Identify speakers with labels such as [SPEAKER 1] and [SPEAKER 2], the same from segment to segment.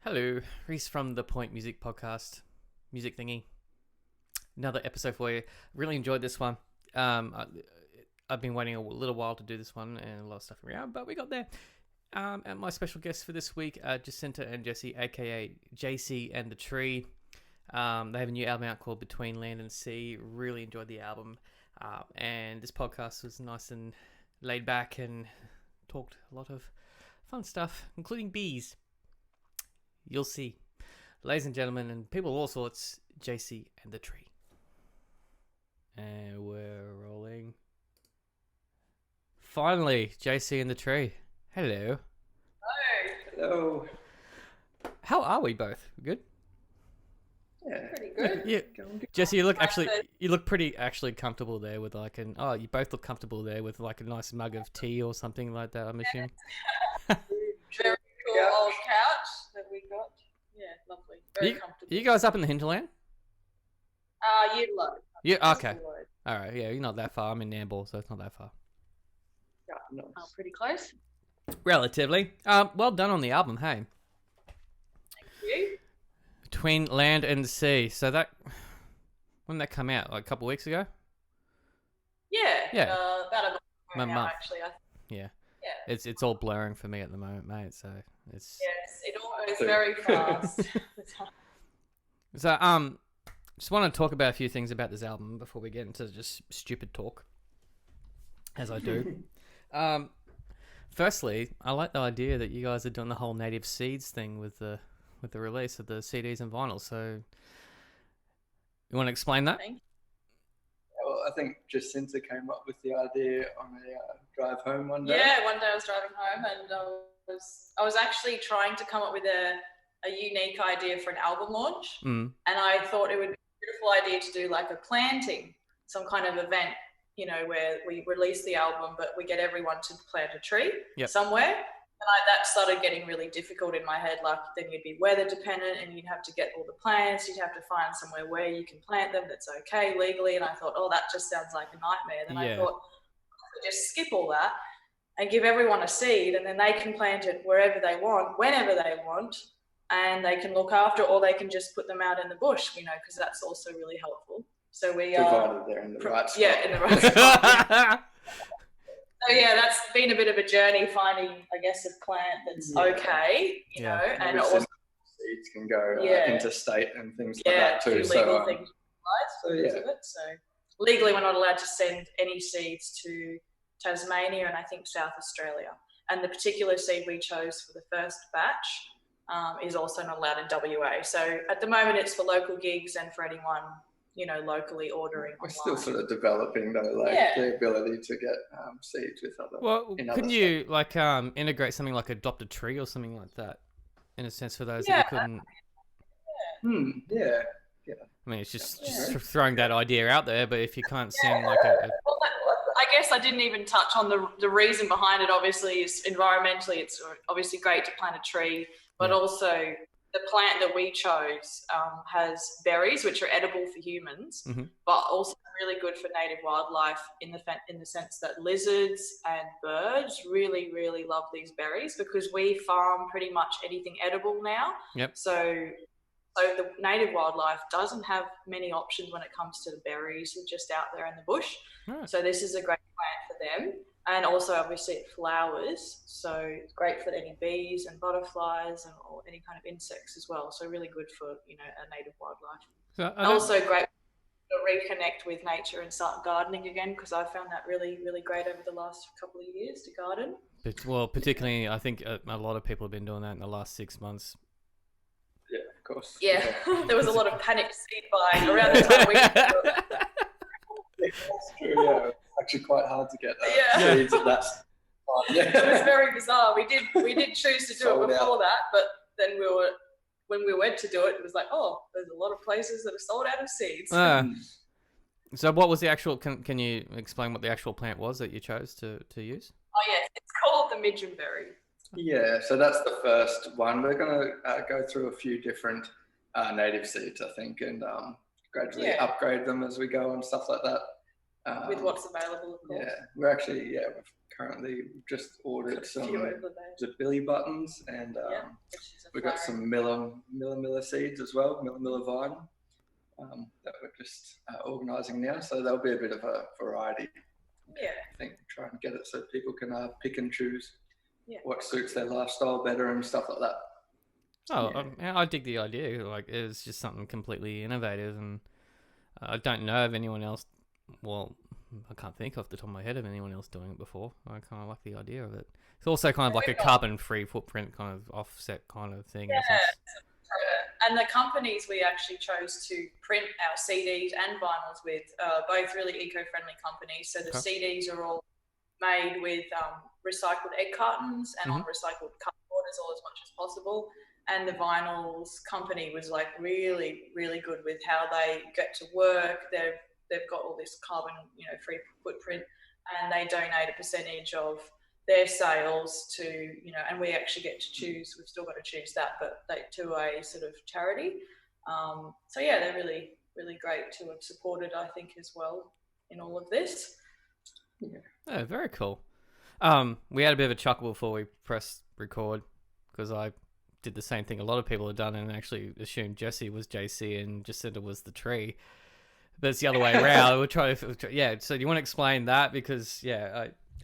[SPEAKER 1] Hello, Reese from the Point Music Podcast, music thingy. Another episode for you. Really enjoyed this one. I've been waiting a little while to do this one and a lot of stuff around, but we got there. And my special guests for this week are Jacinta and Jesse, aka JC and the Tree. They have a new album out called Between Land and Sea. Really enjoyed the album. And this podcast was nice and laid back and talked a lot of fun stuff, including bees. You'll see. Ladies and gentlemen, and people of all sorts, JC and the Tree. And we're rolling. Finally, JC and the Tree. Hello.
[SPEAKER 2] Hello.
[SPEAKER 1] How are we both? Good?
[SPEAKER 2] Yeah.
[SPEAKER 3] Pretty good.
[SPEAKER 1] Yeah. Jesse, you look pretty actually comfortable there with like you both look comfortable there with like a nice mug of tea or something like that, I'm assuming.
[SPEAKER 3] Very cool old couch that we got. Yeah, lovely. Very comfortable.
[SPEAKER 1] Are you guys up in the hinterland?
[SPEAKER 3] Udalo.
[SPEAKER 1] Yeah, okay. Alright, yeah, you're not that far. I'm in Nambour, so it's not that far.
[SPEAKER 2] Yeah, nice.
[SPEAKER 3] Oh, pretty close.
[SPEAKER 1] Relatively. Well done on the album, hey.
[SPEAKER 3] Thank you.
[SPEAKER 1] Between Land and Sea. So when did that come out? Like a couple of weeks ago?
[SPEAKER 3] Yeah.
[SPEAKER 1] Yeah.
[SPEAKER 3] About a month ago now,
[SPEAKER 1] month.
[SPEAKER 3] actually.
[SPEAKER 1] Yeah.
[SPEAKER 3] Yeah.
[SPEAKER 1] It's all blurring for me at the moment, mate. So it's
[SPEAKER 3] Yes, it all goes very fast.
[SPEAKER 1] so just want to talk about a few things about this album before we get into just stupid talk, as I do. Firstly, I like the idea that you guys are doing the whole native seeds thing with the release of the CDs and vinyl. So you want to explain that?
[SPEAKER 3] Thank you.
[SPEAKER 2] Well, I think Jacinta came up with the idea on a drive home one day.
[SPEAKER 3] Yeah, one day I was driving home and I was actually trying to come up with a unique idea for an album launch.
[SPEAKER 1] Mm.
[SPEAKER 3] And I thought it would be a beautiful idea to do like a planting, some kind of event, where we release the album, but we get everyone to plant a tree somewhere. And that started getting really difficult in my head. Like then you'd be weather dependent and you'd have to get all the plants. You'd have to find somewhere where you can plant them that's okay legally. And I thought, that just sounds like a nightmare. Then I thought, I could just skip all that and give everyone a seed, and then they can plant it wherever they want, whenever they want, and they can look after, or they can just put them out in the bush, because that's also really helpful. So we
[SPEAKER 2] provided they're in the right spot.
[SPEAKER 3] Yeah, in the right spot. So yeah, that's been a bit of a journey finding, I guess, a plant that's okay, you know, and also
[SPEAKER 2] seeds can go interstate and things like that too.
[SPEAKER 3] Legal things, So legally, we're not allowed to send any seeds to Tasmania and I think South Australia. And the particular seed we chose for the first batch is also not allowed in WA. So at the moment, it's for local gigs and for anyone, locally ordering.
[SPEAKER 2] We're still sort of developing though, the ability to get seeds with other.
[SPEAKER 1] Well, couldn't you integrate something like Adopt a Tree or something like that, in a sense, for those that you couldn't?
[SPEAKER 2] Yeah.
[SPEAKER 1] I mean, it's just throwing that idea out there, but if you can't send like a
[SPEAKER 3] Well, I guess I didn't even touch on the reason behind it. Obviously, is environmentally, it's obviously great to plant a tree, but also the plant that we chose has berries, which are edible for humans, but also really good for native wildlife in the sense that lizards and birds really, really love these berries because we farm pretty much anything edible now.
[SPEAKER 1] Yep.
[SPEAKER 3] So the native wildlife doesn't have many options when it comes to the berries. They're just out there in the bush.
[SPEAKER 1] Right.
[SPEAKER 3] So this is a great plant for them. And also, obviously, it flowers, so it's great for any bees and butterflies or any kind of insects as well. So really good for, a native wildlife.
[SPEAKER 1] So
[SPEAKER 3] also great to reconnect with nature and start gardening again, because I found that really, really great over the last couple of years to garden.
[SPEAKER 1] Well, particularly, I think a lot of people have been doing that in the last 6 months.
[SPEAKER 2] Yeah, of course.
[SPEAKER 3] Yeah, there was a lot of panic seed buying around the time we
[SPEAKER 2] That's true, yeah. It's actually quite hard to get seeds at that time.
[SPEAKER 3] It was very bizarre. We did choose to do it before that, but then when we went to do it, it was like, there's a lot of places that are sold out of seeds.
[SPEAKER 1] So what was the actual, can you explain what the actual plant was that you chose to use?
[SPEAKER 3] Oh yeah, it's called the midgeonberry.
[SPEAKER 2] Yeah, so that's the first one. We're going to go through a few different native seeds, I think, and gradually upgrade them as we go and stuff like that.
[SPEAKER 3] With what's available, of course.
[SPEAKER 2] Yeah, we've currently just ordered some Billy buttons and
[SPEAKER 3] which is a
[SPEAKER 2] we've got some Miller seeds as well, Miller vine, that we're just organising now. So there'll be a bit of a variety.
[SPEAKER 3] Yeah.
[SPEAKER 2] I think try and get it so people can pick and choose what suits their lifestyle better and stuff like that.
[SPEAKER 1] Oh, I dig the idea. Like, it's just something completely innovative, and I don't know of anyone else. Well, I can't think off the top of my head of anyone else doing it before. I kind of like the idea of it. It's also kind of like a carbon-free footprint kind of offset kind of thing.
[SPEAKER 3] Yeah. And the companies we actually chose to print our CDs and vinyls with are both really eco-friendly companies. So the CDs are all made with recycled egg cartons and on recycled cardboard as much as possible. And the vinyls company was like really, really good with how they get to work. They've got all this carbon, free footprint, and they donate a percentage of their sales to, and we actually get to choose. We've still got to choose that, but to a sort of charity. So yeah, they're really, really great to have supported, I think, as well in all of this.
[SPEAKER 1] Yeah. Oh, very cool. We had a bit of a chuckle before we pressed record because I did the same thing a lot of people have done and actually assumed Jesse was JC and Jacinta was the tree. But it's the other way around. We'll try to, so do you want to explain that? Because,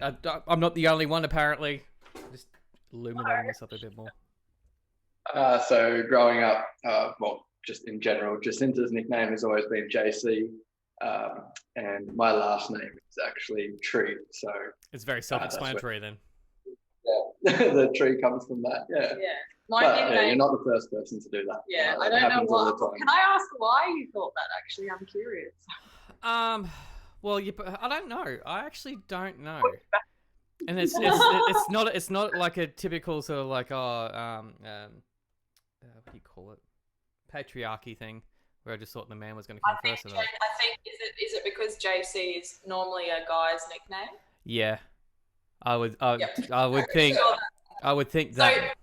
[SPEAKER 1] I'm not the only one, apparently. Just illuminating myself a bit more.
[SPEAKER 2] So growing up, just in general, Jacinta's nickname has always been JC. And my last name is actually Tree. So
[SPEAKER 1] it's very self-explanatory then.
[SPEAKER 2] Yeah, the tree comes from that. Yeah.
[SPEAKER 3] Yeah.
[SPEAKER 2] You're not the first person to do that.
[SPEAKER 3] Yeah, I don't know why. Can I ask why you thought that? Actually, I'm curious.
[SPEAKER 1] Well, I don't know. I actually don't know. And it's not like a typical sort of like what do you call it? Patriarchy thing where I just thought the man was going to come first.
[SPEAKER 3] I think is it because JC is normally a guy's nickname?
[SPEAKER 1] Yeah, I would think that.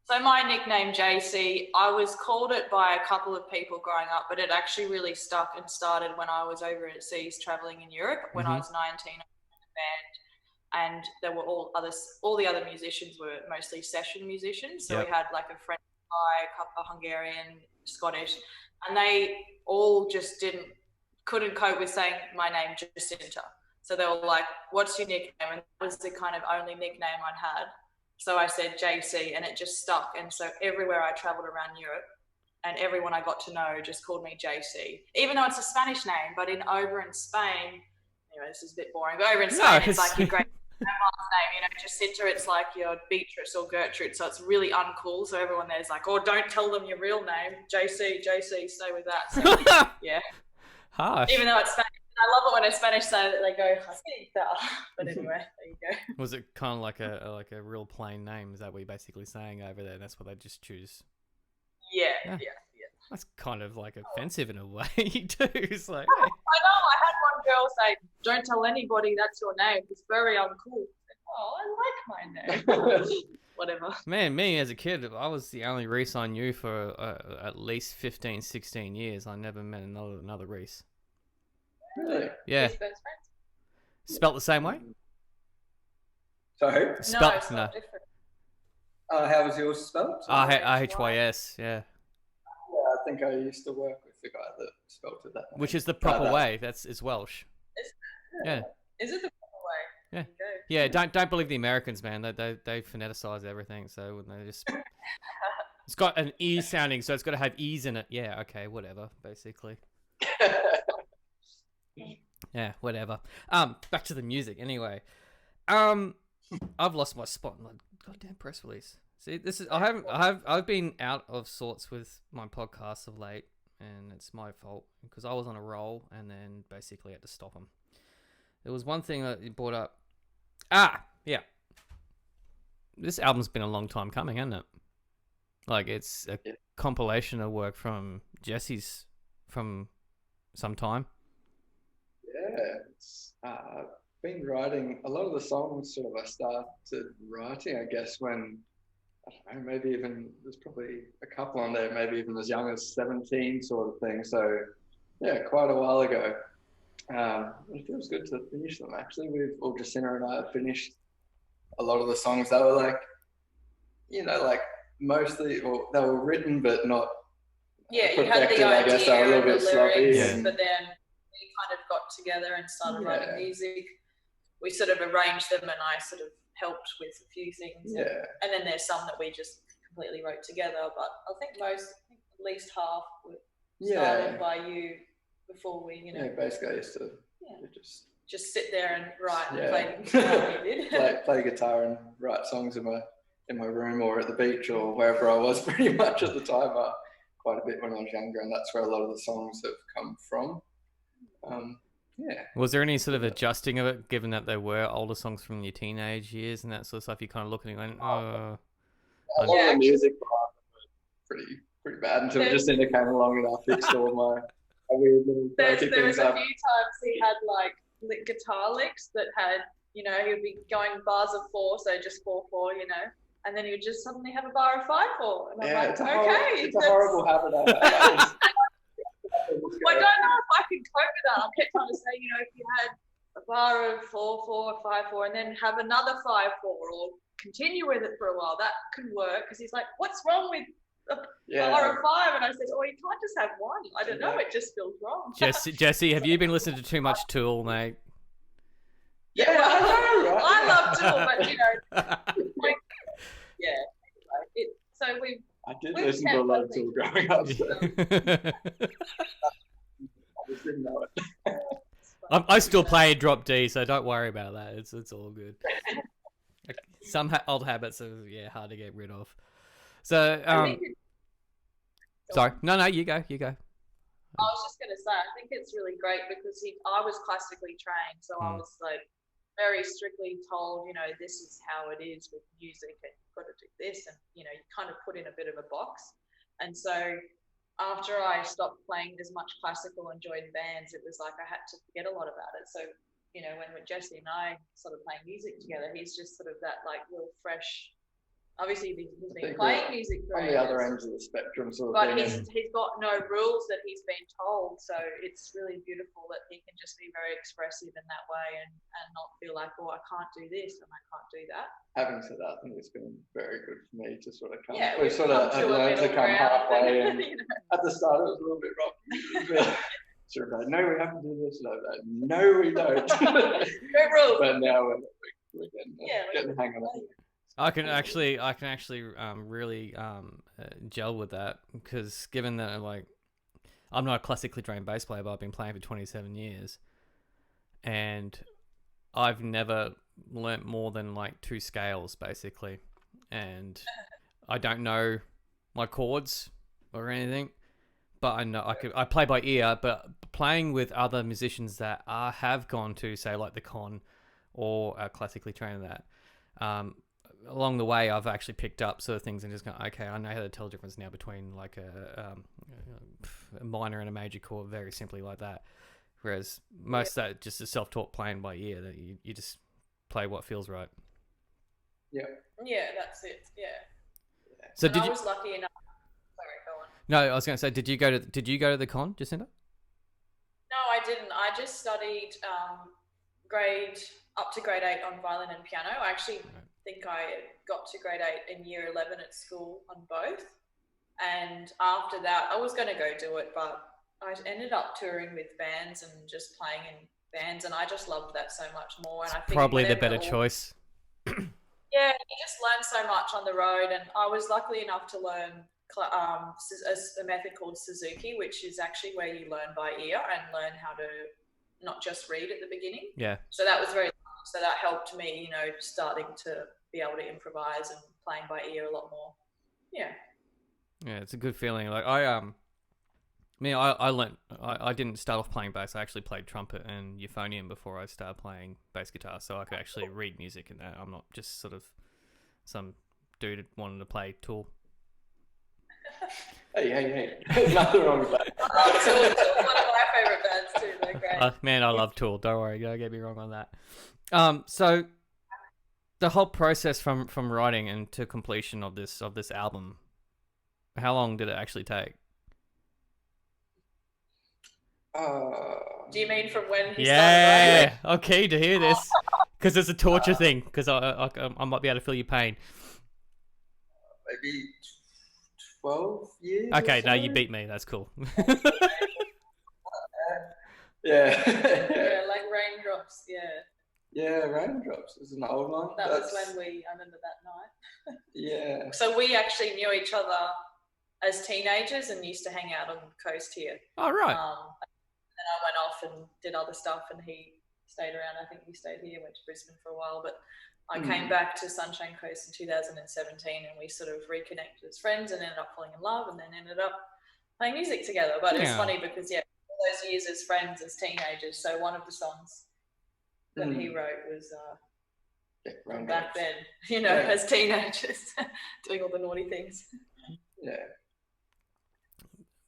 [SPEAKER 3] So my nickname JC, I was called it by a couple of people growing up, but it actually really stuck and started when I was overseas traveling in Europe. When I was 19, I was in a band, and there were all the other musicians were mostly session musicians. So we had like a French guy, a Hungarian, Scottish, and they all just couldn't cope with saying my name, Jacinta. So they were like, "What's your nickname?" And that was the kind of only nickname I'd had. So I said JC, and it just stuck. And so everywhere I traveled around Europe, and everyone I got to know just called me JC, even though it's a Spanish name. But over in Spain, anyway, this is a bit boring, but over in Spain, it's like your great grandma's name, Jacinta, it's like your Beatrice or Gertrude. So it's really uncool. So everyone there's like, "Oh, don't tell them your real name, JC, stay with that." So, yeah.
[SPEAKER 1] Harsh.
[SPEAKER 3] Even though it's Spanish. I love it when a Spanish say that they go, but anyway, there you go.
[SPEAKER 1] Was it kind of like a real plain name? Is that what you're basically saying over there? That's what they just choose.
[SPEAKER 3] Yeah.
[SPEAKER 1] That's kind of like offensive in a way too. It's like,
[SPEAKER 3] I know. I had one girl say, "Don't tell anybody that's your name. It's very uncool." Oh, I like my name. Whatever.
[SPEAKER 1] Man, me as a kid, I was the only Reese I knew for at least 15, 16 years. I never met another Reese.
[SPEAKER 2] Really?
[SPEAKER 1] Yeah. Spelt the same way?
[SPEAKER 2] Sorry?
[SPEAKER 3] No, it's not different.
[SPEAKER 2] How was yours spelled?
[SPEAKER 1] RHYS, yeah.
[SPEAKER 2] Yeah, I think I used to work with the guy that spelled it that way.
[SPEAKER 1] Which is the proper way. It's Welsh. Yeah.
[SPEAKER 3] Is it the proper way?
[SPEAKER 1] Yeah. Yeah, don't believe the Americans, man. They phoneticize everything, so they just... It's got an E sounding, so it's got to have E's in it. Yeah, okay, whatever, basically. Yeah, whatever. Back to the music anyway. I've lost my spot in the goddamn press release. See, I've been out of sorts with my podcast of late, and it's my fault because I was on a roll and then basically had to stop them. There was one thing that you brought up. Yeah. This album's been a long time coming, hasn't it? Like, it's a compilation of work from Jesse's from some time.
[SPEAKER 2] Yeah, it's been writing a lot of the songs. Sort of, I started writing, I guess, when I don't know, maybe even there's probably a couple on there, maybe even as young as 17, sort of thing. So, yeah, quite a while ago. It feels good to finish them. Actually, Jacinta and I have finished a lot of the songs that were like mostly, or they were written but not
[SPEAKER 3] Yeah, you had
[SPEAKER 2] perfected.
[SPEAKER 3] the
[SPEAKER 2] I guess they were a
[SPEAKER 3] idea
[SPEAKER 2] little
[SPEAKER 3] and
[SPEAKER 2] bit
[SPEAKER 3] the
[SPEAKER 2] sloppy.
[SPEAKER 3] lyrics,
[SPEAKER 1] Yeah.
[SPEAKER 3] but then we kind of got together and started writing
[SPEAKER 2] Yeah.
[SPEAKER 3] music. We sort of arranged them, and I sort of helped with a few things.
[SPEAKER 2] Yeah.
[SPEAKER 3] And then there's some that we just completely wrote together. But I think at least half were started by you before we,
[SPEAKER 2] Yeah, basically I used to
[SPEAKER 3] just sit there and write and
[SPEAKER 2] Yeah.
[SPEAKER 3] play guitar. We did.
[SPEAKER 2] play guitar and write songs in my room or at the beach or wherever I was pretty much at the time. Quite a bit when I was younger, and that's where a lot of the songs have come from. Yeah.
[SPEAKER 1] Was there any sort of adjusting of it, given that they were older songs from your teenage years and that sort of stuff? You kind of looking and went,
[SPEAKER 2] A lot of the music was pretty bad until it just came along and I fixed all my weird little
[SPEAKER 3] there was a
[SPEAKER 2] things
[SPEAKER 3] few
[SPEAKER 2] up.
[SPEAKER 3] times he had like guitar licks that had, you know, he would be going bars of 4, so just 4/4, you know, and then he would just suddenly have a bar of 5/4, and I'm like,
[SPEAKER 2] it's
[SPEAKER 3] okay,
[SPEAKER 2] a horrible habit I have.
[SPEAKER 3] I don't know if I can cope with that. I kept trying to say, you know, if you had a bar of 4/4, 5/4, and then have another 5/4, or continue with it for a while, that could work. Because he's like, what's wrong with a bar of 5? And I said, oh, you can't just have one. I don't know. It just feels wrong.
[SPEAKER 1] Jesse, have you been listening to too much Tool, mate?
[SPEAKER 3] Yeah, well, I know, right? I love Tool, but you know, like, so we.
[SPEAKER 2] I did listen to a lot of Tool growing up. So. I just didn't know it.
[SPEAKER 1] I still play Drop D, so don't worry about that. It's all good. Some old habits are hard to get rid of. So sorry, no, you go.
[SPEAKER 3] I was just going to say, I think it's really great because I was classically trained, so I was like very strictly told, you know, this is how it is with music, and you've got to do this, and you know, you kind of put in a bit of a box. And so after I stopped playing as much classical and joined bands, it was like I had to forget a lot about it. So, you know, when Jesse and I sort of playing music together, he's just sort of that like real fresh. Obviously, he's been playing music for
[SPEAKER 2] on the other ends of the spectrum, sort of.
[SPEAKER 3] But he's got no rules that he's been told, so it's really beautiful that he can just be very expressive in that way and not feel like, oh, I can't do this and I can't do that.
[SPEAKER 2] Having said that, I think it's been very good for me to sort of come.
[SPEAKER 3] Yeah,
[SPEAKER 2] we sort of learned to come halfway, and
[SPEAKER 3] you know.
[SPEAKER 2] at the start it was a little bit rocky. Sort of like, no, we have to do this. And I'm like, no, we don't.
[SPEAKER 3] No rules.
[SPEAKER 2] But now we're getting the hang of it.
[SPEAKER 1] I can actually really gel with that, because given that like I'm not a classically trained bass player, but I've been playing for 27 years, and I've never learnt more than like 2 scales basically, and I don't know my chords or anything, but I know I play by ear. But playing with other musicians that have gone to say like the Con or are classically trained in that, along the way, I've actually picked up sort of things and just gone, okay, I know how to tell the difference now between like a minor and a major chord, very simply like that. Whereas most of that just a self-taught playing by ear, that you just play what feels right.
[SPEAKER 2] Yeah.
[SPEAKER 3] Yeah, that's it. Yeah.
[SPEAKER 1] So
[SPEAKER 3] I was lucky enough. Sorry, go on.
[SPEAKER 1] No, I was going to say, did you go to the Con, Jacinda?
[SPEAKER 3] No, I didn't. I just studied up to grade 8 on violin and piano. I actually think I got to grade 8 in year 11 at school on both. And after that, I was going to go do it, but I ended up touring with bands and just playing in bands, and I just loved that so much more. And I think
[SPEAKER 1] probably the better choice.
[SPEAKER 3] Yeah, you just learn so much on the road, and I was lucky enough to learn a method called Suzuki, which is actually where you learn by ear and learn how to not just read at the beginning.
[SPEAKER 1] Yeah.
[SPEAKER 3] So that was so that helped me, you know, starting to be able to improvise and playing by ear a lot more. Yeah.
[SPEAKER 1] Yeah, it's a good feeling. Like I didn't start off playing bass. I actually played trumpet and euphonium before I started playing bass guitar, so I could actually read music and that. I'm not just sort of some dude wanting to play Tool.
[SPEAKER 2] Hey. There's nothing wrong with that.
[SPEAKER 3] Tool, one of my favourite bands too. They're great.
[SPEAKER 1] Man, I love Tool. Don't worry, don't get me wrong on that. So the whole process from writing and to completion of this album, how long did it actually take?
[SPEAKER 3] Do you mean from when he started
[SPEAKER 1] writing? Yeah, okay to hear this, because it's a torture thing, because I might be able to feel your pain.
[SPEAKER 2] maybe 12 years.
[SPEAKER 1] Okay,
[SPEAKER 2] or
[SPEAKER 1] no,
[SPEAKER 2] so.
[SPEAKER 1] you beat me. That's cool.
[SPEAKER 2] Yeah.
[SPEAKER 3] Yeah, like Raindrops. Yeah.
[SPEAKER 2] Yeah, Raindrops is an old one.
[SPEAKER 3] That was when I remember that night.
[SPEAKER 2] Yeah.
[SPEAKER 3] So we actually knew each other as teenagers and used to hang out on the coast here.
[SPEAKER 1] Oh, right.
[SPEAKER 3] And then I went off and did other stuff, and he stayed around. I think we stayed here, went to Brisbane for a while, but I came back to Sunshine Coast in 2017, and we sort of reconnected as friends and ended up falling in love, and then ended up playing music together. But it's funny because all those years as friends as teenagers. So one of the songs that he wrote was from back then, as teenagers, doing all the naughty things.
[SPEAKER 2] Yeah.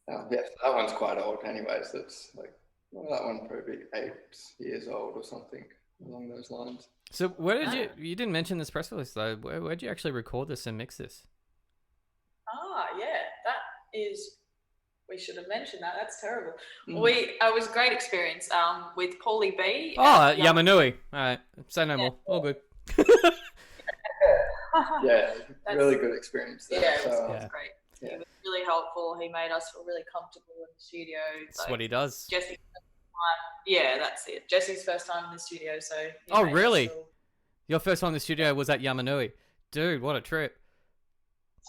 [SPEAKER 2] Yeah, that one's quite old anyways. That's like, that one probably 8 years old or something along those lines.
[SPEAKER 1] So where did you didn't mention this press release though, where did you actually record this and mix this?
[SPEAKER 3] We should have mentioned that. That's terrible. It was a great experience with Paulie B.
[SPEAKER 1] Oh, Yamanui. All right, say no more. All good.
[SPEAKER 2] Yeah, really good experience there.
[SPEAKER 3] Yeah, it was great.
[SPEAKER 2] Yeah.
[SPEAKER 3] He was really helpful. He made us feel really comfortable in the studio.
[SPEAKER 1] That's what he does.
[SPEAKER 3] Jesse's first time. Yeah, that's it. Jesse's first time in the studio, so.
[SPEAKER 1] Oh, really? Your first time in the studio was at Yamanui. Dude, what a trip.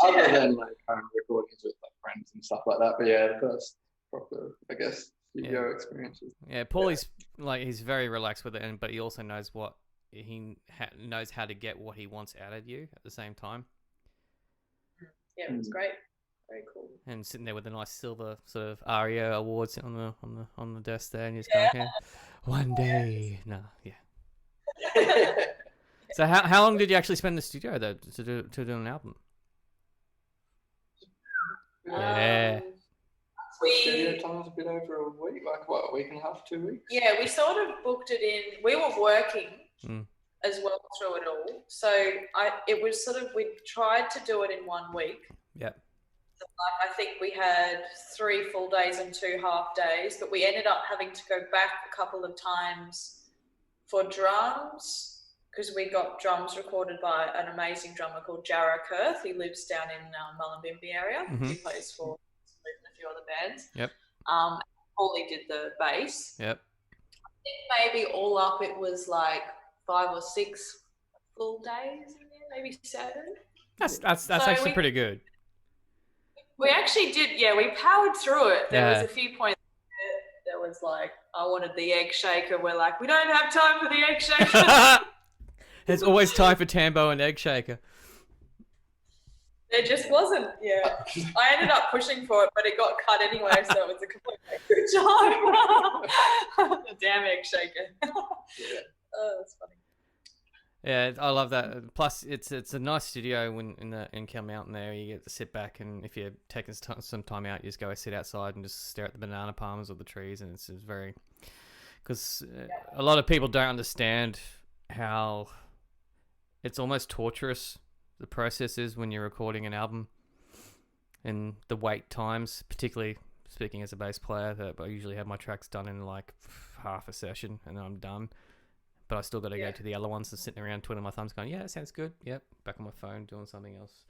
[SPEAKER 2] Other than like home recordings with like friends and stuff like that, but yeah, the first proper, I guess, studio experiences.
[SPEAKER 1] Yeah, Paulie's he's very relaxed with it, but he also knows knows how to get what he wants out of you at the same time.
[SPEAKER 3] Yeah, it was great. Very cool.
[SPEAKER 1] And sitting there with a nice silver sort of ARIA awards on the desk there, and you're just going, one day, So how long did you actually spend in the studio though to do an album? Yeah.
[SPEAKER 2] Studio time's a bit over a week, like what, a week and a half, 2 weeks?
[SPEAKER 3] Yeah, we sort of booked it in. We were working as well through it all. So it was sort of, we tried to do it in 1 week.
[SPEAKER 1] Yep.
[SPEAKER 3] I think we had 3 full days and 2 half days, but we ended up having to go back a couple of times for drums, because we got drums recorded by an amazing drummer called Jarrah Kurth. He lives down in Mullumbimby area. He plays for a few other bands.
[SPEAKER 1] Yep.
[SPEAKER 3] Paulie did the bass.
[SPEAKER 1] Yep.
[SPEAKER 3] I think maybe all up it was like 5 or 6 full days in there, maybe 7.
[SPEAKER 1] That's actually pretty good.
[SPEAKER 3] We actually did, we powered through it. There was a few points there was like, I wanted the egg shaker. We're like, we don't have time for the egg shaker.
[SPEAKER 1] There's always time for Tambo and egg shaker.
[SPEAKER 3] There just wasn't, I ended up pushing for it, but it got cut anyway, so it was a complete good job. The damn egg shaker. Oh, that's funny.
[SPEAKER 1] Yeah, I love that. Plus, it's a nice studio when in Kell Mountain there. You get to sit back, and if you're taking some time out, you just go sit outside and just stare at the banana palms or the trees, and it's very... Because a lot of people don't understand how it's almost torturous, the process is when you're recording an album, and the wait times, particularly speaking as a bass player, that I usually have my tracks done in like half a session, and then I'm done. But I still got to go to the other ones and sitting around twiddling my thumbs going, that sounds good. Yep, back on my phone doing something else.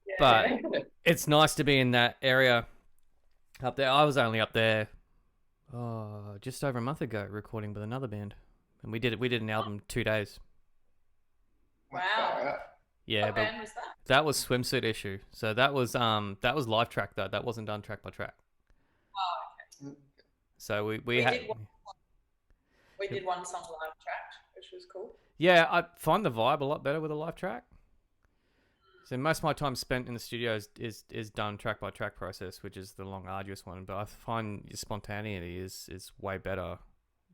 [SPEAKER 1] Yeah. But it's nice to be in that area up there. I was only up there just over a month ago recording with another band. And we did an album 2 days.
[SPEAKER 3] Wow.
[SPEAKER 1] Yeah,
[SPEAKER 3] what band was that?
[SPEAKER 1] That was Swimsuit Issue. So that was live track though. That wasn't done track by track.
[SPEAKER 3] Oh, okay.
[SPEAKER 1] So we
[SPEAKER 3] did one song live track, which was cool.
[SPEAKER 1] Yeah, I find the vibe a lot better with a live track. So most of my time spent in the studio is done track by track process, which is the long, arduous one. But I find your spontaneity is way better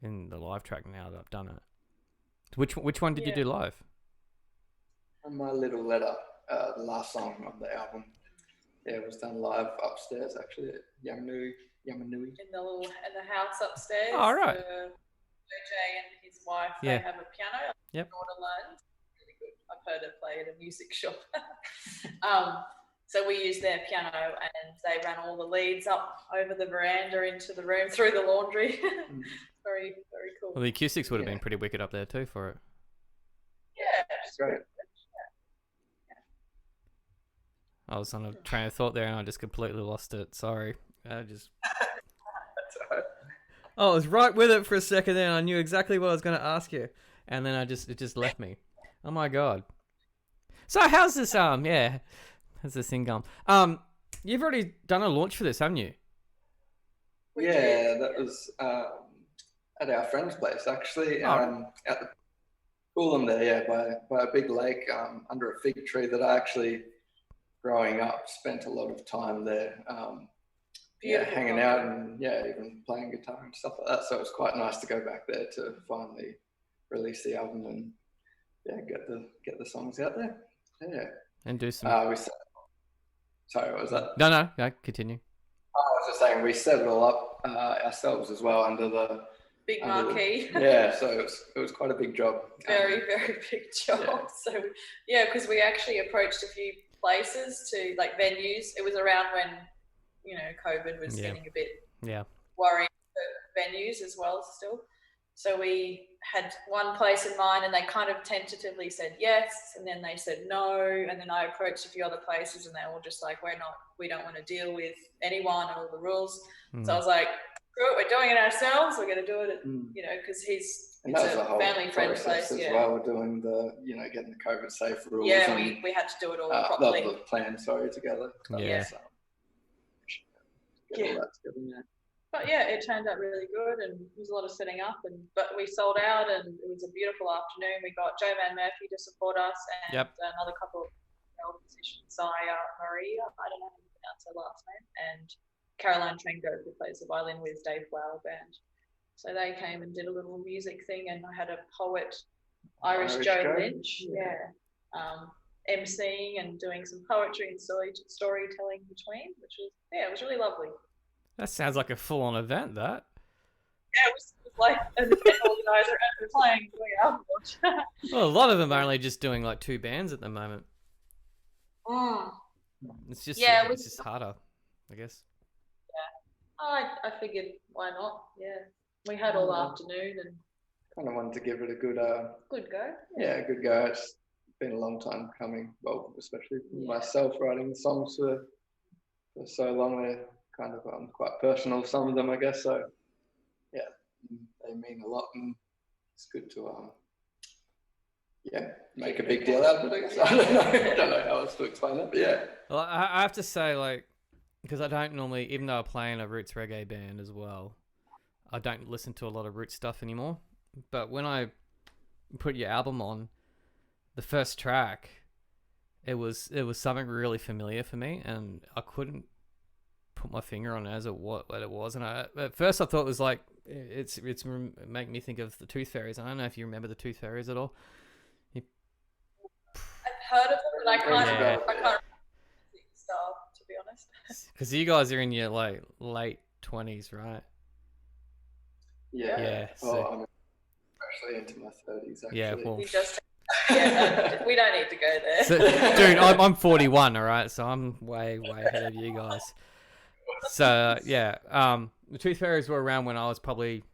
[SPEAKER 1] in the live track now that I've done it. Which one did you do live?
[SPEAKER 2] My Little Letter, the last song of the album. Yeah, it was done live upstairs actually at Yamanui.
[SPEAKER 3] In the house upstairs.
[SPEAKER 1] Oh, right.
[SPEAKER 3] OJ and his wife, they have a piano.
[SPEAKER 1] Yep.
[SPEAKER 3] Daughter learned. Really good. I've heard her play at a music shop. So we used their piano, and they ran all the leads up over the veranda into the room through the laundry. Very, very cool.
[SPEAKER 1] Well, the acoustics would have been pretty wicked up there too for it.
[SPEAKER 3] Yeah,
[SPEAKER 2] it's great.
[SPEAKER 1] I was on a train of thought there, and I just completely lost it. Sorry.
[SPEAKER 2] That's all right.
[SPEAKER 1] I was right with it for a second there, and I knew exactly what I was going to ask you, and then it just left me. Oh my god. So how's this? How's this thing going? You've already done a launch for this, haven't you?
[SPEAKER 2] Yeah, that was at our friend's place actually. At the Coolum there, by a big lake, under a fig tree that I actually, growing up, spent a lot of time there. Hanging out and even playing guitar and stuff like that. So it was quite nice to go back there to finally release the album and get the songs out there. Yeah.
[SPEAKER 1] And do some.
[SPEAKER 2] Sorry, what was that?
[SPEAKER 1] No, continue.
[SPEAKER 2] I was just saying we set it all up ourselves as well under the
[SPEAKER 3] big marquee.
[SPEAKER 2] So it was quite a big job.
[SPEAKER 3] Very big job.
[SPEAKER 2] Yeah.
[SPEAKER 3] So because we actually approached a few places to like venues. It was around when COVID was getting a bit worrying for venues as well still. So we had one place in mind and they kind of tentatively said yes, and then they said no, and then I approached a few other places and they were just like, we don't want to deal with anyone and all the rules. So I was like, screw it, we're doing it ourselves, we're going to do it, because it's a family-friendly place.
[SPEAKER 2] As well, we're doing the, getting the COVID safe rules.
[SPEAKER 3] Yeah, we had to do it all properly.
[SPEAKER 2] The plan, together.
[SPEAKER 1] Yeah.
[SPEAKER 2] Get all that together,
[SPEAKER 3] But it turned out really good, and there was a lot of setting up, but we sold out, and it was a beautiful afternoon. We got Joe Van Murphy to support us, and another couple of musicians, Zaya Maria, I don't know how to pronounce her last name, and Caroline Trengo, who plays the violin with Dave Flower Band. So they came and did a little music thing, and I had a poet, Irish Joe Lynch, emceeing and doing some poetry and storytelling between, which was it was really lovely.
[SPEAKER 1] That sounds like a full-on event, that.
[SPEAKER 3] Yeah, it was like an event organizer and we're playing doing album launch.
[SPEAKER 1] Well, a lot of them are only just doing like 2 bands at the moment. It's just it's just harder, I guess.
[SPEAKER 3] Yeah. I figured why not? Yeah. We had all afternoon and
[SPEAKER 2] kind of wanted to give it a good
[SPEAKER 3] go.
[SPEAKER 2] Yeah, a good go. It's been a long time coming. Well, especially myself writing the songs for so long. They're kind of quite personal, some of them, I guess. So they mean a lot, and it's good to make a big deal out of it. I don't know how else to explain it, but
[SPEAKER 1] Well, I have to say, like, because I don't normally, even though I play in a roots reggae band as well, I don't listen to a lot of roots stuff anymore. But when I put your album on, the first track, it was something really familiar for me, and I couldn't put my finger on what it was. And at first I thought it was like it's make me think of the Tooth Fairies. I don't know if you remember the Tooth Fairies at all.
[SPEAKER 3] I've heard of them, but I can't remember the style, to be honest.
[SPEAKER 1] Because you guys are in your like late 20s, right?
[SPEAKER 2] Yeah.
[SPEAKER 1] So,
[SPEAKER 2] I'm actually into my 30s. Actually.
[SPEAKER 1] Yeah. Well.
[SPEAKER 3] We don't need to go there.
[SPEAKER 1] So, dude, I'm 41. All right, so I'm way ahead of you guys. So the Tooth Fairies were around when I was probably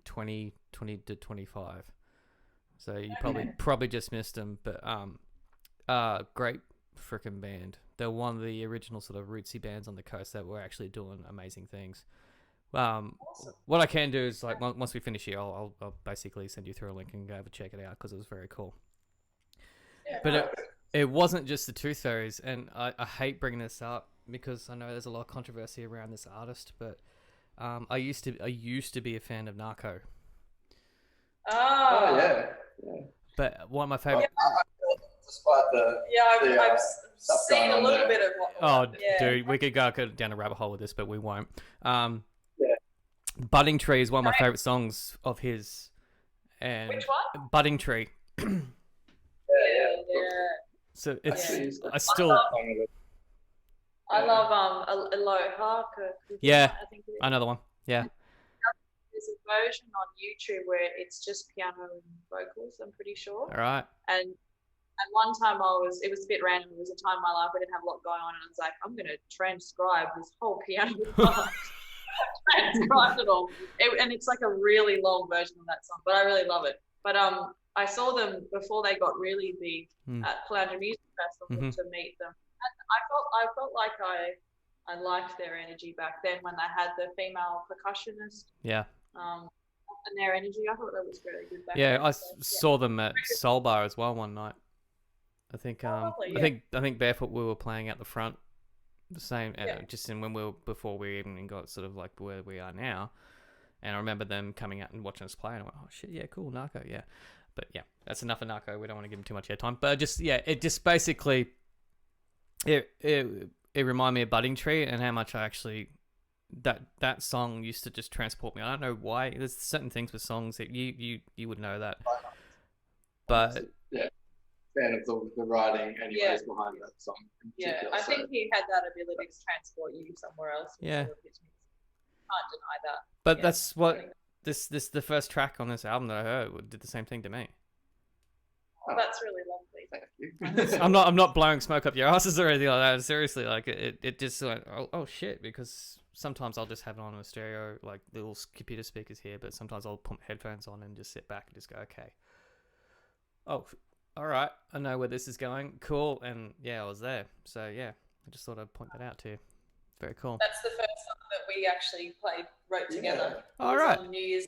[SPEAKER 1] 20 to 25. So you probably just missed them, but great freaking band. They're one of the original sort of rootsy bands on the coast that were actually doing amazing things. Awesome. What I can do is, like, once we finish here, I'll basically send you through a link and go have a check it out because it was very cool. Yeah, but it wasn't just the Tooth Fairies, and I hate bringing this up because I know there's a lot of controversy around this artist, but I used to be a fan of Narco.
[SPEAKER 2] Oh yeah.
[SPEAKER 1] But one of my favorite.
[SPEAKER 2] Despite the
[SPEAKER 3] I've seen a little bit of what.
[SPEAKER 1] Dude, we could go down a rabbit hole with this, but we won't. Budding Tree is one of my favorite songs of his. And
[SPEAKER 3] which one?
[SPEAKER 1] Budding Tree.
[SPEAKER 2] Yeah.
[SPEAKER 1] So it's
[SPEAKER 3] I love Aloha.
[SPEAKER 1] Yeah,
[SPEAKER 3] I think
[SPEAKER 1] another one. Yeah.
[SPEAKER 3] There's a version on YouTube where it's just piano and vocals, I'm pretty sure.
[SPEAKER 1] All right.
[SPEAKER 3] And at one time it was a bit random. It was a time in my life I didn't have a lot going on, and I was like, I'm going to transcribe this whole piano part. Transcribe it all. And it's like a really long version of that song, but I really love it. But I saw them before they got really big at Paloundra Music Festival to meet them. I felt like I liked their energy back then when they had the female percussionist.
[SPEAKER 1] Yeah.
[SPEAKER 3] And their energy, I thought that was really good back
[SPEAKER 1] Yeah,
[SPEAKER 3] then.
[SPEAKER 1] I saw them at Soul Bar as well one night. I think
[SPEAKER 3] Lovely,
[SPEAKER 1] I think Barefoot we were playing out the front, the same just in when we were before we even got sort of like where we are now, and I remember them coming out and watching us play, and I went, oh shit, yeah, cool, Narco, yeah. But yeah, that's enough of Narco. We don't want to give him too much airtime. But it just basically it reminded me of Budding Tree and how much I actually that song used to just transport me. I don't know why. There's certain things with songs that you would know that, but
[SPEAKER 2] yeah, fan of the writing anyways behind that song.
[SPEAKER 3] Yeah, I think he had that ability to transport you somewhere else.
[SPEAKER 1] Yeah,
[SPEAKER 3] can't deny that.
[SPEAKER 1] But that's what this the first track on this album that I heard did the same thing to me.
[SPEAKER 3] Oh, that's really lovely.
[SPEAKER 2] Thank you.
[SPEAKER 1] I'm not blowing smoke up your asses or anything like that. Seriously, like it just like oh shit, because sometimes I'll just have it on a stereo, like little computer speakers here, but sometimes I'll put headphones on and just sit back and just go, okay, oh, all right, I know where this is going, cool, and yeah, I was there. So yeah, I just thought I'd point that out to you. Very cool.
[SPEAKER 3] That's the first song that we actually wrote together.
[SPEAKER 1] All right.
[SPEAKER 3] On New Year's.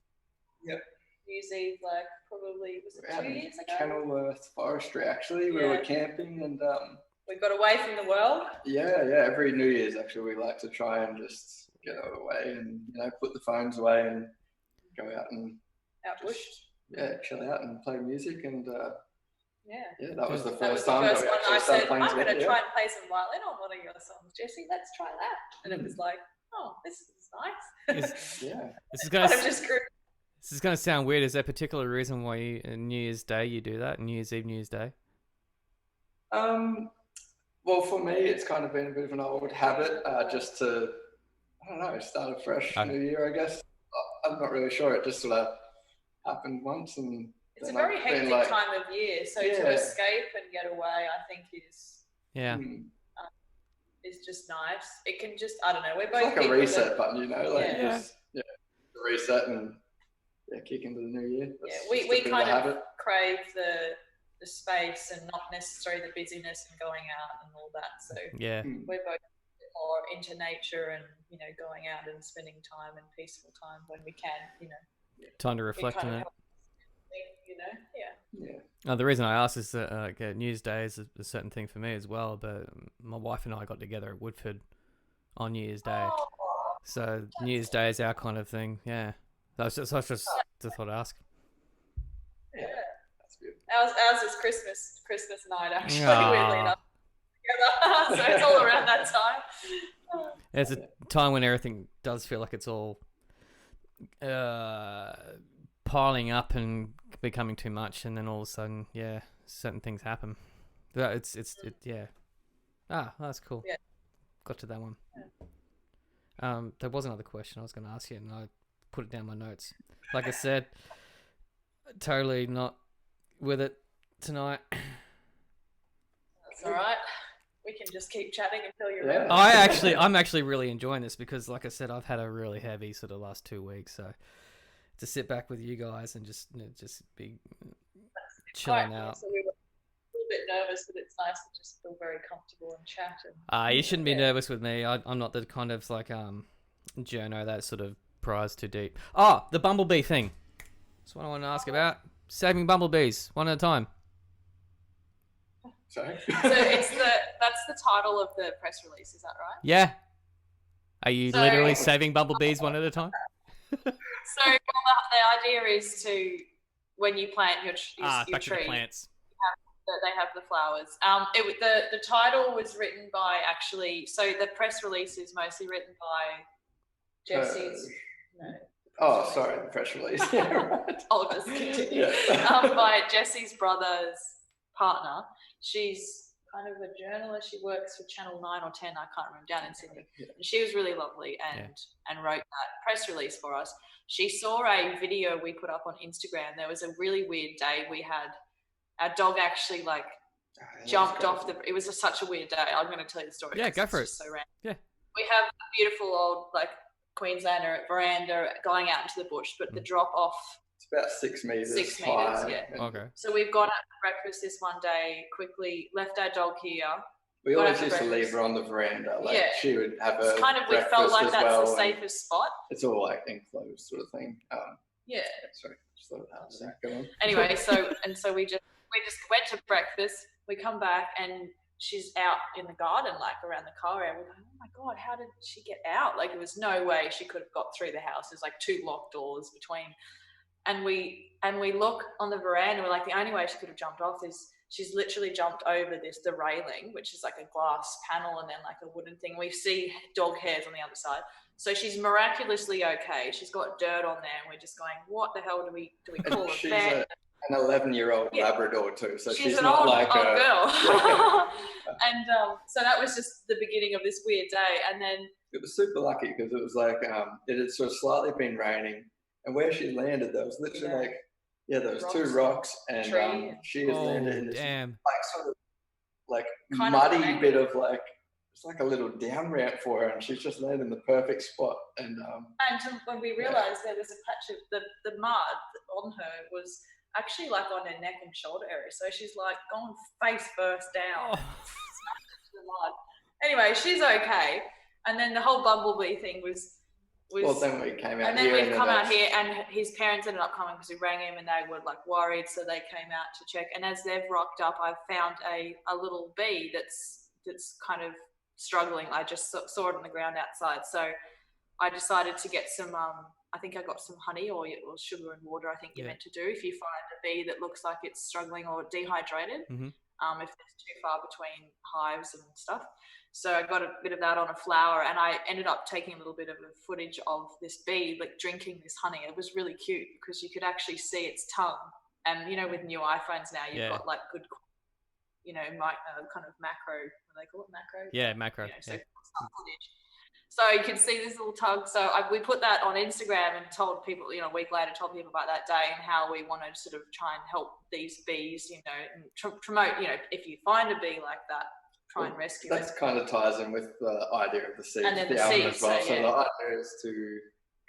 [SPEAKER 2] Yep.
[SPEAKER 3] New Year's Eve, like probably was it 2 years ago?
[SPEAKER 2] Kenilworth Forestry, actually. We were camping and
[SPEAKER 3] we got away from the world.
[SPEAKER 2] Yeah. Every New Year's, actually, we like to try and just get away and put the phones away and go out and
[SPEAKER 3] bush.
[SPEAKER 2] Chill out and play music and.
[SPEAKER 3] Yeah,
[SPEAKER 2] that was the first
[SPEAKER 3] time
[SPEAKER 2] that
[SPEAKER 3] one
[SPEAKER 2] we
[SPEAKER 3] I said,
[SPEAKER 2] playing
[SPEAKER 3] I'm going to
[SPEAKER 2] together,
[SPEAKER 3] try and play some violin on one of your songs, Jesse. Let's try that. And it was like, oh, this is nice.
[SPEAKER 1] This is going to sound weird. Is there a particular reason why New Year's Day you do that? New Year's Eve, New Year's Day?
[SPEAKER 2] Well, for me, it's kind of been a bit of an old habit, just to, I don't know, start a fresh new year, I guess. I'm not really sure. It just sort of happened once, and
[SPEAKER 3] it's a very hectic time of year. So to escape and get away, I think is just nice. It can just, I don't know. We're both
[SPEAKER 2] like a reset button, just reset and kick into the new year.
[SPEAKER 3] We kind of crave the space and not necessarily the busyness and going out and all that. So we're both more into nature and going out and spending time and peaceful time when we can.
[SPEAKER 1] Time to reflect on it.
[SPEAKER 3] Yeah.
[SPEAKER 1] The reason I asked is that New Year's Day is a certain thing for me as well. But my wife and I got together at Woodford on New Year's Day, so New Year's Day is our kind of thing. Yeah, I just thought I'd ask.
[SPEAKER 3] Yeah, that's good. Ours is Christmas night actually. Weirdly enough, so it's all around that time.
[SPEAKER 1] It's a time when everything does feel like it's all piling up and becoming too much, and then all of a sudden, certain things happen. That's cool.
[SPEAKER 3] Yeah,
[SPEAKER 1] got to that one. There was another question I was going to ask you, and I put it down my notes. Like I said, totally not with it tonight.
[SPEAKER 3] That's all right. We can just keep chatting until you're ready.
[SPEAKER 1] I'm actually really enjoying this because, like I said, I've had a really heavy sort of last 2 weeks, so to sit back with you guys and just be chilling out.
[SPEAKER 3] So we were a little bit nervous, but it's nice to just feel very comfortable and chat.
[SPEAKER 1] You shouldn't be nervous with me. I'm not the kind of like journo that sort of pries too deep. Oh, the bumblebee thing. That's what I want to ask about. Saving bumblebees, one at a time.
[SPEAKER 2] Sorry.
[SPEAKER 3] So that's the title of the press release, is that right?
[SPEAKER 1] Yeah. Are you literally saving bumblebees one at a time?
[SPEAKER 3] So the idea is to, when you plant your tree,
[SPEAKER 1] back to the plants.
[SPEAKER 3] They have the flowers. The title was written by so the press release is mostly written by Jesse's.
[SPEAKER 2] The press release. Yeah, right.
[SPEAKER 3] Oliver's continue. By Jesse's brother's partner. She's kind of a journalist. She works for Channel 9 or 10, I can't remember, down in Sydney. And she was really lovely and wrote that press release for us. She saw a video we put up on Instagram. There was a really weird day. We had our dog actually jumped off it was such a weird day. I'm going to tell you the story.
[SPEAKER 1] Yeah, go for it.
[SPEAKER 3] So random.
[SPEAKER 1] Yeah.
[SPEAKER 3] We have a beautiful old Queenslander veranda going out into the bush, but the drop off.
[SPEAKER 2] It's about 6 meters.
[SPEAKER 3] 6
[SPEAKER 2] high.
[SPEAKER 3] meters, yeah.
[SPEAKER 1] Okay.
[SPEAKER 3] So we've gone out for breakfast this one day, quickly left our dog here.
[SPEAKER 2] We always used to leave her on the veranda. Like she would have a
[SPEAKER 3] kind of, we felt like that's the safest spot.
[SPEAKER 2] It's all like enclosed sort of thing.
[SPEAKER 3] Yeah.
[SPEAKER 2] Sorry, just thought that go on.
[SPEAKER 3] Anyway, so we just went to breakfast. We come back and she's out in the garden, like around the car area. We're going, oh my God, how did she get out? Like, there was no way she could have got through the house. There's like 2 locked doors between. And we look on the veranda. We're like, the only way she could have jumped off is she's literally jumped over the railing, which is like a glass panel and then like a wooden thing. We see dog hairs on the other side. So she's miraculously okay. She's got dirt on there, and we're just going, what the hell do we call a vet?
[SPEAKER 2] An 11-year-old Labrador too, so she's
[SPEAKER 3] an
[SPEAKER 2] not
[SPEAKER 3] old
[SPEAKER 2] like
[SPEAKER 3] a girl.
[SPEAKER 2] And
[SPEAKER 3] so that was just the beginning of this weird day, and then
[SPEAKER 2] it was super lucky because it was like it had sort of slightly been raining, and where she landed, there was literally there was rocks, 2 rocks, and she had landed in this like sort of like kind muddy bit of like. It's like a little down ramp for her, and she's just landed in the perfect spot. And
[SPEAKER 3] when we realised there was a patch of the mud on her was actually like on her neck and shoulder area, so she's like gone face first down, the mud. Anyway, she's okay. And then the whole bumblebee thing was.
[SPEAKER 2] Well, then we came out,
[SPEAKER 3] and then we've come out here, and his parents ended up coming because we rang him, and they were like worried, so they came out to check. And as they've rocked up, I've found a little bee that's kind of struggling. I just saw it on the ground outside, so I decided to get some I think I got some honey or sugar and water, I think you're meant to do if you find a bee that looks like it's struggling or dehydrated, if there's too far between hives and stuff. So I got a bit of that on a flower, and I ended up taking a little bit of a footage of this bee like drinking this honey. It was really cute because you could actually see its tongue, and with new iPhones now you've got like good kind of macro, what do they call it, macro?
[SPEAKER 1] Yeah, macro.
[SPEAKER 3] So you can see this little tongue. So we put that on Instagram and told people, a week later, told people about that day and how we want to sort of try and help these bees, and promote, if you find a bee like that, try and rescue it.
[SPEAKER 2] That kind of ties in with the idea of the seeds,
[SPEAKER 3] and then
[SPEAKER 2] the album
[SPEAKER 3] seeds,
[SPEAKER 2] as well. So
[SPEAKER 3] the
[SPEAKER 2] idea is to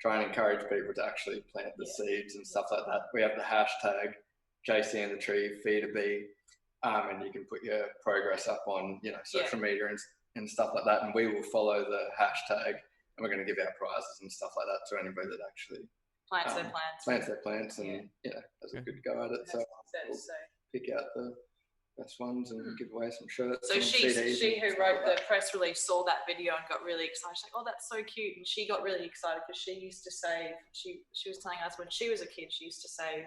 [SPEAKER 2] try and encourage people to actually plant the seeds and stuff like that. We have the hashtag JC in the tree, feed a bee. And you can put your progress up on, social media and stuff like that. And we will follow the hashtag, and we're going to give out prizes and stuff like that to anybody that actually
[SPEAKER 3] plants
[SPEAKER 2] their plants and, has a good go at it. So we'll pick out the best ones and give away some shirts.
[SPEAKER 3] So she who wrote the press release saw that video and got really excited. She's like, oh, that's so cute. And she got really excited because she used to save, she was telling us when she was a kid, she used to save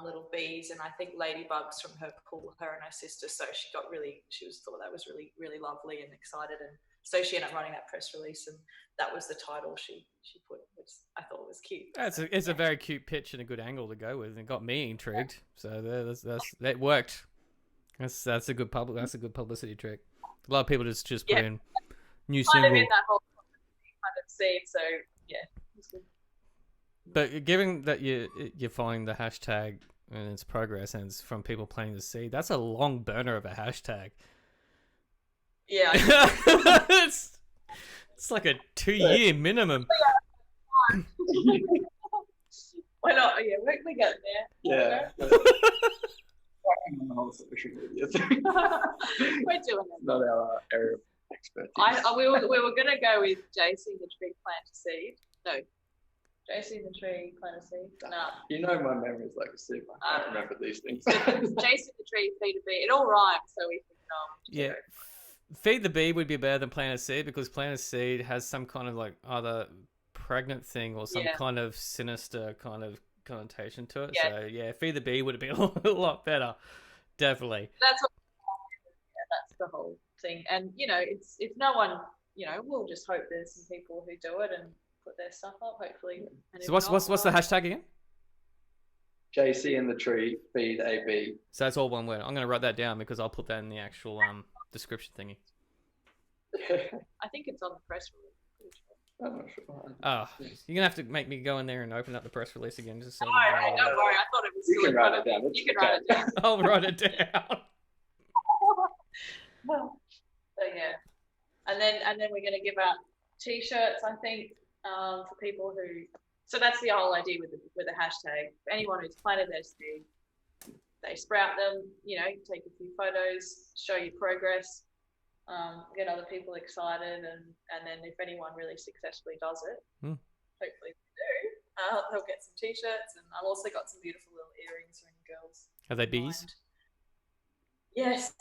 [SPEAKER 3] little bees and I think ladybugs from her pool, her and her sister. So she thought that was really, really lovely and excited. And so she ended up writing that press release, and that was the title she put, which I thought was cute.
[SPEAKER 1] It's a very cute pitch and a good angle to go with, and it got me intrigued. So that worked. That's a good publicity trick. A lot of people just put in new single.
[SPEAKER 3] Kind of in that whole kind of scene. So yeah. It's good.
[SPEAKER 1] But given that you're following the hashtag and its progress and it's from people planting the seed, that's a long burner of a hashtag.
[SPEAKER 3] Yeah.
[SPEAKER 1] it's like a 2-year minimum.
[SPEAKER 3] Why not? Yeah, we get there.
[SPEAKER 2] Yeah. On the whole social media thing.
[SPEAKER 3] We're doing it.
[SPEAKER 2] Not our area of expertise.
[SPEAKER 3] We were going to go with JC the tree plant a seed. No. JC the tree plant a seed? No.
[SPEAKER 2] My memory is like a sieve. I can't remember these things.
[SPEAKER 3] JC the tree, feed a bee. It all rhymes, so we can
[SPEAKER 1] Feed the bee would be better than plant a seed because plant a seed has some kind of like either pregnant thing or some kind of sinister kind of connotation to it. So feed the bee would have been a lot better. Definitely.
[SPEAKER 3] That's the whole thing. And it's no one, we'll just hope there's some people who do it and put their stuff up, hopefully. And
[SPEAKER 1] so what's the hashtag again?
[SPEAKER 2] JC in the tree, feed a bee.
[SPEAKER 1] So that's all one word. I'm going to write that down because I'll put that in the actual description thingy.
[SPEAKER 3] I think it's on the press release.
[SPEAKER 2] I'm not sure.
[SPEAKER 1] Oh, you're going to have to make me go in there and open up the press release again. Just so
[SPEAKER 3] don't worry. I thought it was.
[SPEAKER 2] You can write it down.
[SPEAKER 3] You can write it down.
[SPEAKER 1] I'll write it down.
[SPEAKER 3] Well, so yeah, and then we're going to give out T-shirts, I think, for people who. So that's the whole idea with the hashtag. For anyone who's planted their seed, they sprout them. Take a few photos, show your progress, get other people excited, and then if anyone really successfully does it, hopefully they do, they'll get some t-shirts, and I've also got some beautiful little earrings for any girls.
[SPEAKER 1] Are they bees?
[SPEAKER 3] Mind. Yes.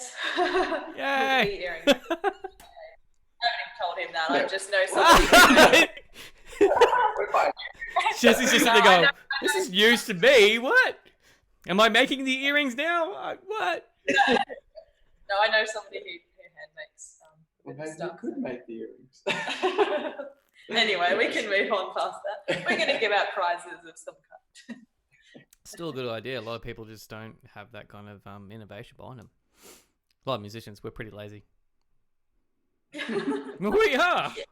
[SPEAKER 1] Yay!
[SPEAKER 3] Bee earrings. I haven't even told him that. I just know something.
[SPEAKER 1] Jesse's just sitting there going, this is news to me. What? Am I making the earrings now? What?
[SPEAKER 3] No, I know somebody who hand makes
[SPEAKER 2] well, maybe
[SPEAKER 3] stuff.
[SPEAKER 2] you could make the earrings.
[SPEAKER 3] Anyway, we can move on past that. We're going to give out prizes of some kind.
[SPEAKER 1] Still a good idea. A lot of people just don't have that kind of innovation behind them. A lot of musicians, we're pretty lazy. We are.
[SPEAKER 3] Yeah.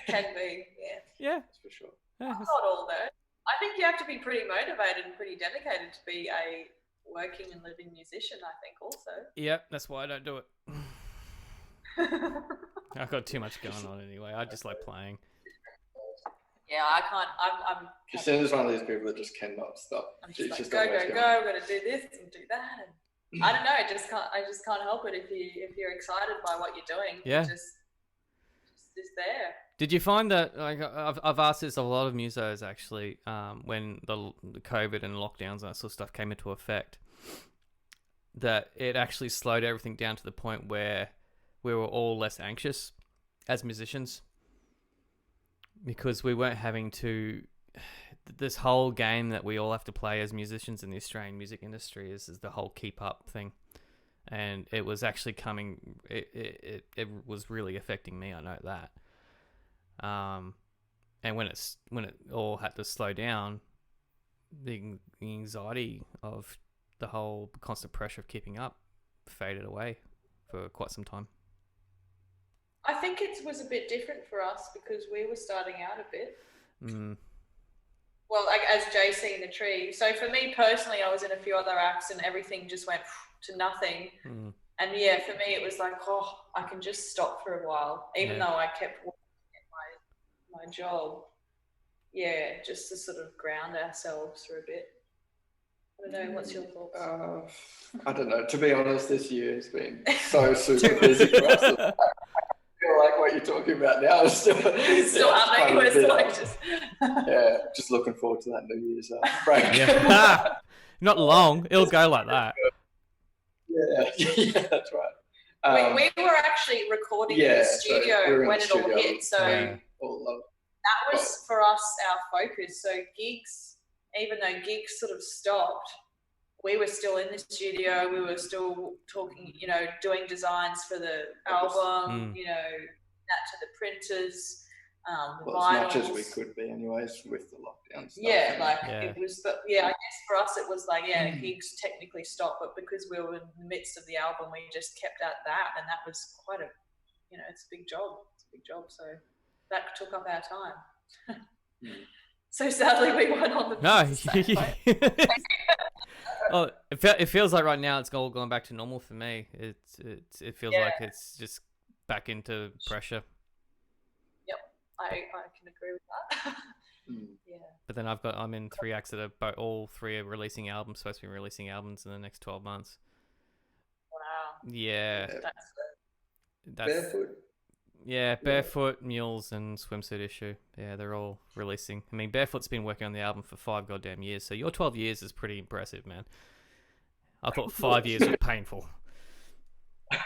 [SPEAKER 3] Can be, yeah.
[SPEAKER 1] Yeah.
[SPEAKER 2] That's for sure.
[SPEAKER 1] Yeah.
[SPEAKER 3] Not all though. I think you have to be pretty motivated and pretty dedicated to be a working and living musician, I think also.
[SPEAKER 1] Yep, that's why I don't do it. I've got too much going on anyway. I just like playing.
[SPEAKER 3] Yeah, I can't. I'm.
[SPEAKER 2] Christina's one of these people that just cannot stop.
[SPEAKER 3] I'm just like, go. We're gonna do this and do that, and I don't know. I just can't help it if you're excited by what you're doing.
[SPEAKER 1] Yeah.
[SPEAKER 3] Just there.
[SPEAKER 1] Did you find that, like, I've asked this a lot of musos actually, when the COVID and lockdowns and that sort of stuff came into effect, that it actually slowed everything down to the point where we were all less anxious as musicians because we weren't having to, this whole game that we all have to play as musicians in the Australian music industry is the whole keep up thing. And it was actually it was really affecting me. I know that. And when it all had to slow down, the anxiety of the whole constant pressure of keeping up faded away for quite some time.
[SPEAKER 3] I think it was a bit different for us because we were starting out a bit. Well, like as JC in the Tree. So for me personally, I was in a few other acts and everything just went to nothing. And yeah, for me, it was like, oh, I can just stop for a while, even though I kept working at my job. Yeah, just to sort of ground ourselves for a bit. I don't know, what's your thoughts?
[SPEAKER 2] I don't know. To be honest, this year has been so super busy for us. I feel like what you're talking about now is still
[SPEAKER 3] happening. We're still like just...
[SPEAKER 2] yeah, just looking forward to that New Year's break.
[SPEAKER 1] Yeah. Not long. It'll go like that.
[SPEAKER 2] Yeah, that's right.
[SPEAKER 3] We were actually recording in the studio when it all hit, so that was for us our focus. So gigs, even though gigs sort of stopped, we were still in the studio. We were still talking, doing designs for the album, that to the printers.
[SPEAKER 2] Well, as much as we could be, anyways, with the lockdown stuff.
[SPEAKER 3] It was. I guess for us, it was like, gigs technically stopped, but because we were in the midst of the album, we just kept at that, and that was quite a, it's a big job. So that took up our time. So sadly, we weren't on the.
[SPEAKER 1] Well, it feels like right now it's all going back to normal for me. It feels like it's just back into pressure.
[SPEAKER 3] I can agree with that. Yeah.
[SPEAKER 1] But then I'm in 3 acts that are all 3 are releasing albums, supposed to be releasing albums in the next 12 months.
[SPEAKER 3] Wow.
[SPEAKER 1] Yeah. That's
[SPEAKER 2] Barefoot.
[SPEAKER 1] Yeah, Barefoot, Mules, and Swimsuit Issue. Yeah, they're all releasing. I mean, Barefoot's been working on the album for 5 goddamn years, so your 12 years is pretty impressive, man. I thought 5 years was painful.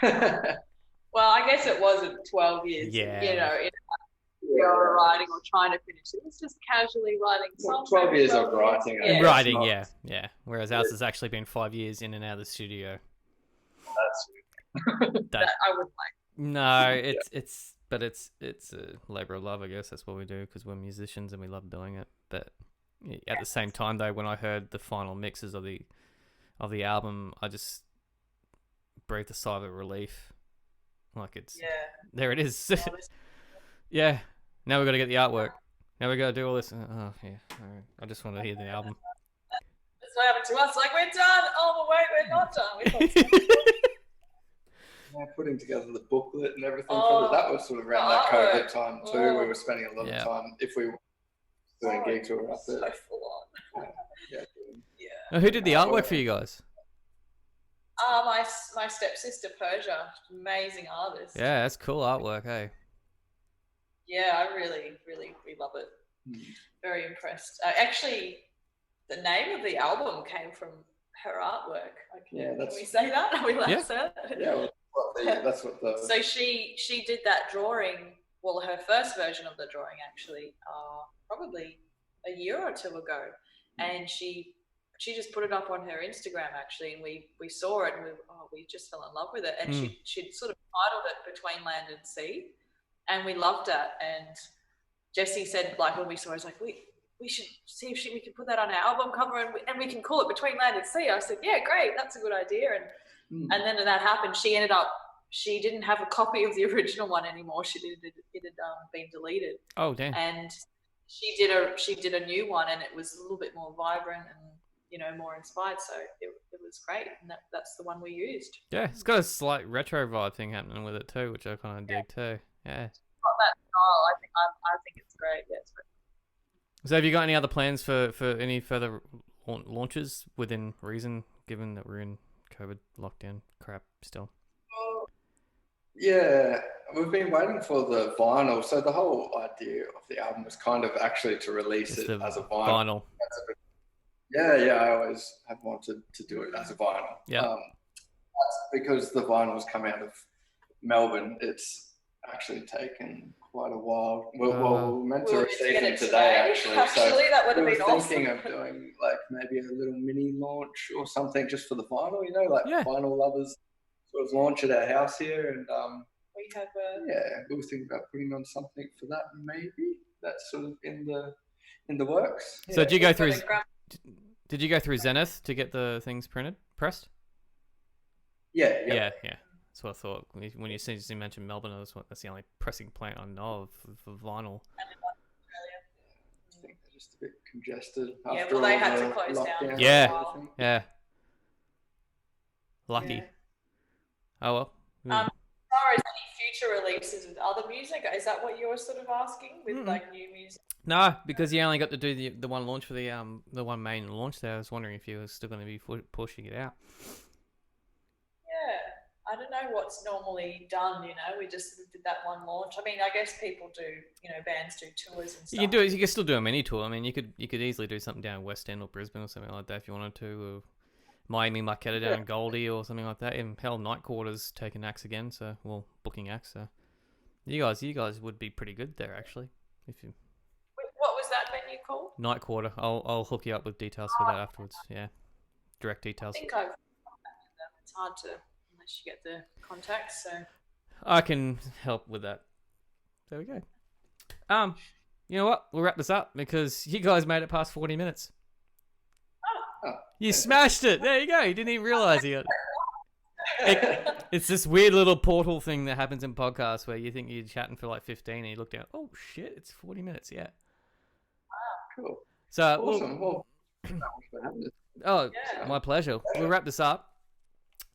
[SPEAKER 3] Well, I guess it wasn't 12 years.
[SPEAKER 1] Yeah.
[SPEAKER 3] You're writing or trying to finish it. It's just casually writing songs.
[SPEAKER 2] 12 years of writing.
[SPEAKER 1] Writing, yeah. Whereas ours has actually been 5 years in and out of the studio.
[SPEAKER 2] That's
[SPEAKER 3] I would like.
[SPEAKER 1] No, it's a labor of love, I guess. That's what we do because we're musicians and we love doing it. But at the same time, though, when I heard the final mixes of the album, I just breathed a sigh of relief. Like there it is. Yeah. Now we've got to get the artwork. Now we've got to do all this. Oh, yeah. All right. I just want to hear the album.
[SPEAKER 3] That's what happened to us. Like, we're done. Oh, wait, we're not done.
[SPEAKER 2] Putting together the booklet and everything. That was sort of around that COVID time too. We were spending a lot of time. If we were doing gigs, we were up there.
[SPEAKER 3] So full on.
[SPEAKER 1] Now, who did the artwork for you guys?
[SPEAKER 3] my stepsister Persia, amazing artist.
[SPEAKER 1] Yeah, that's cool artwork, hey.
[SPEAKER 3] Yeah, I really, really, we love it. Very impressed. Actually, the name of the album came from her artwork. Can we say that? Are we allowed to say that?
[SPEAKER 2] Yeah, that's what the.
[SPEAKER 3] So she did that drawing. Well, her first version of the drawing actually, probably a year or two ago, and she just put it up on her Instagram actually, and we saw it and we just fell in love with it, and she'd sort of titled it Between Land and Sea, and we loved it. And Jessie said, like, when we saw it, was like, we should see if we can put that on our album cover, and we can call it Between Land and Sea. I said, yeah, great, that's a good idea. And then that happened. She didn't have a copy of the original one anymore. It had been deleted.
[SPEAKER 1] Oh, damn.
[SPEAKER 3] And she did a new one, and it was a little bit more vibrant and more inspired. So it was great, and that's the one we used.
[SPEAKER 1] Yeah, it's got a slight retro vibe thing happening with it too, which I kind of dig too. Yeah.
[SPEAKER 3] Got that style. I think it's great. Yeah, it's great.
[SPEAKER 1] So have you got any other plans for any further launches within reason, given that we're in COVID lockdown crap still?
[SPEAKER 2] Yeah, we've been waiting for the vinyl. So the whole idea of the album was kind of actually to release it as a vinyl. Yeah, I always have wanted to do it as a vinyl.
[SPEAKER 1] Yeah.
[SPEAKER 2] That's because the vinyl's come out of Melbourne. It's actually taken quite a while. We're meant to receive them today, actually. So
[SPEAKER 3] that would have been awesome.
[SPEAKER 2] Thinking of doing like maybe a little mini launch or something just for the vinyl, like vinyl lovers sort of launch at our house here. And
[SPEAKER 3] we have
[SPEAKER 2] we were thinking about putting on something for that maybe. That's sort of in the works.
[SPEAKER 1] So did you go through Zenith to get the things pressed?
[SPEAKER 2] Yeah.
[SPEAKER 1] That's what I thought. When you mentioned Melbourne, that's the only pressing plant I know of for vinyl.
[SPEAKER 2] I think they're just a bit congested.
[SPEAKER 3] Yeah, well, they had to close down.
[SPEAKER 1] Yeah. Lucky.
[SPEAKER 3] Yeah.
[SPEAKER 1] Oh well.
[SPEAKER 3] As far as any future releases with other music, is that what you're sort of asking with like new music?
[SPEAKER 1] No, because you only got to do the one launch for the one main launch there. I was wondering if you were still going to be pushing it out.
[SPEAKER 3] Yeah, I don't know what's normally done. We just did that one launch. I mean, I guess people do. Bands do tours and stuff.
[SPEAKER 1] You can still do a mini tour. I mean, you could easily do something down in West End or Brisbane or something like that if you wanted to. Or Miami Marquetta down in Goldie or something like that. Even hell, Night Quarters taking acts again. So booking acts. So you guys would be pretty good there actually if you.
[SPEAKER 3] What was that venue called?
[SPEAKER 1] Night Quarter. I'll hook you up with details for that afterwards. Yeah, direct details.
[SPEAKER 3] I think I've contacted them. It's hard to unless you get the contacts. So
[SPEAKER 1] I can help with that. There we go. You know what? We'll wrap this up because you guys made it past 40 minutes. You smashed it. There you go. You didn't even realize it. It's this weird little portal thing that happens in podcasts where you think you're chatting for like 15 and you look down. Oh shit! It's 40 minutes. Yeah.
[SPEAKER 2] Cool.
[SPEAKER 1] So
[SPEAKER 2] awesome.
[SPEAKER 1] My pleasure. We'll wrap this up.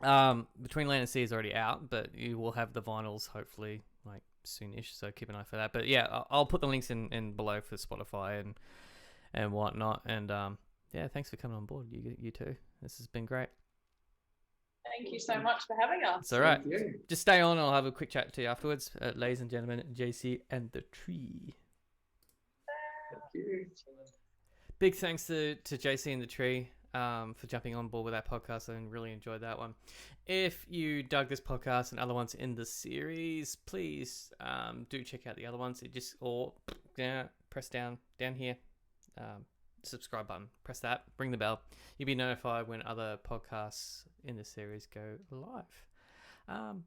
[SPEAKER 1] Between Land and Sea is already out, but you will have the vinyls hopefully like soonish. So keep an eye for that. But yeah, I'll put the links in below for Spotify and whatnot. And yeah, thanks for coming on board. You too. This has been great.
[SPEAKER 3] Thank you so much for having us.
[SPEAKER 1] It's all right. Just stay on. I'll have a quick chat to you afterwards. Ladies and gentlemen, JC and the Tree.
[SPEAKER 2] Thank you.
[SPEAKER 1] Big thanks to JC and the Tree for jumping on board with that podcast. I really enjoyed that one. If you dug this podcast and other ones in the series, please do check out the other ones. Press down here. Subscribe button. Press that. Ring the bell. You'll be notified when other podcasts in the series go live.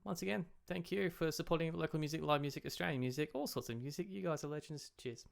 [SPEAKER 1] Once again, thank you for supporting local music, live music, Australian music, all sorts of music. You guys are legends. Cheers.